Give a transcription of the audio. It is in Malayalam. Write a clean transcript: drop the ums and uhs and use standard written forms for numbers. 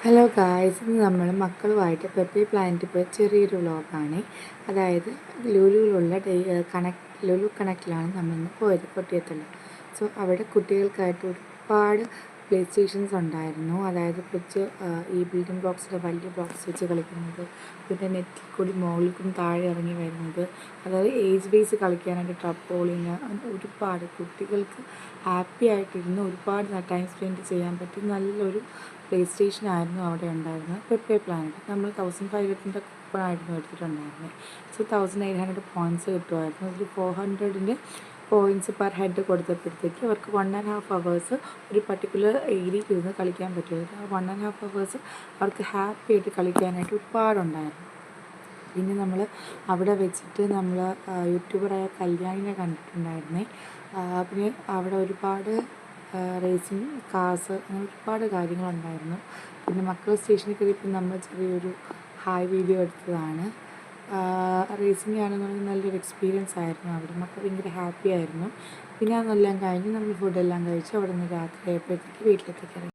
ഹലോ ഗായ്സ്, ഇന്ന് നമ്മൾ മക്കളുമായിട്ട് പെപ്പി പ്ലാനറ്റിൽ പോയ ചെറിയൊരു വ്ളോഗാണ്. അതായത് ലുലുവിലുള്ള ലുലു കണക്റ്റിലാണ് നമ്മളിന്ന് പോയത്, കൊട്ടിയത്തുള്ള. സോ അവിടെ കുട്ടികൾക്കായിട്ട് ഒരുപാട് പ്ലേ സ്റ്റേഷൻസ് ഉണ്ടായിരുന്നു. അതായത് കൊച്ച് ഈ ബിൽഡിംഗ് ബ്ലോക്സിലെ വലിയ ബ്ലോക്സ് വെച്ച് കളിക്കുന്നത്, പിന്നെ നെറ്റിൽ കൂടി മുകളിൽ കൂടി താഴെ ഇറങ്ങി വരുന്നത്, അതായത് ഏജ് ബേസ് കളിക്കാനായിട്ട് ട്രംപോളിന്, ഒരുപാട് കുട്ടികൾക്ക് ഹാപ്പി ആയിട്ടിരുന്ന് ഒരുപാട് ടൈം സ്പെൻഡ് ചെയ്യാൻ പറ്റിയ നല്ലൊരു പ്ലേ സ്റ്റേഷൻ ആയിരുന്നു അവിടെ ഉണ്ടായിരുന്നത്. പെപ്പെ പ്ലാനറ്റ് നമ്മൾ 1500 കൂപ്പണായിരുന്നു എടുത്തിട്ടുണ്ടായിരുന്നത്. സോ 1800 പോയിൻറ്റ്സ് കിട്ടുമായിരുന്നു. ഒരു 400 പോയിൻറ്റ്സ് പെർ ഹെഡ് കൊടുത്തപ്പോഴത്തേക്ക് അവർക്ക് 1.5 hours ഒരു പർട്ടിക്കുലർ ഏരിയയിൽ ഇരുന്ന് കളിക്കാൻ പറ്റുമായിരുന്നു. ആ 1.5 hours അവർക്ക് ഹാപ്പി ആയിട്ട് കളിക്കാനായിട്ട് ഒരുപാടുണ്ടായിരുന്നു. പിന്നെ നമ്മൾ അവിടെ വെച്ചിട്ട് നമ്മൾ യൂട്യൂബറായ കല്യാണിനെ കണ്ടിട്ടുണ്ടായിരുന്നേ. പിന്നെ അവിടെ ഒരുപാട് റേസിങ് കാർസ്, അങ്ങനെ ഒരുപാട് കാര്യങ്ങളുണ്ടായിരുന്നു. പിന്നെ മക്കൾ സ്റ്റേഷനിൽ കയറിയപ്പോൾ നമ്മൾ ചെറിയൊരു ഹായ് വീഡിയോ എടുത്തതാണ്. റേസിംഗ് ആണെന്ന് പറഞ്ഞാൽ നല്ലൊരു എക്സ്പീരിയൻസ് ആയിരുന്നു. അവിടെ മക്കൾ ഭയങ്കര ഹാപ്പി ആയിരുന്നു. പിന്നെ അതെല്ലാം കഴിഞ്ഞ് നമ്മൾ ഫുഡെല്ലാം കഴിച്ച് അവിടെ നിന്ന് രാത്രി ആയപ്പോഴത്തേക്ക് വീട്ടിലെത്തിക്കണം.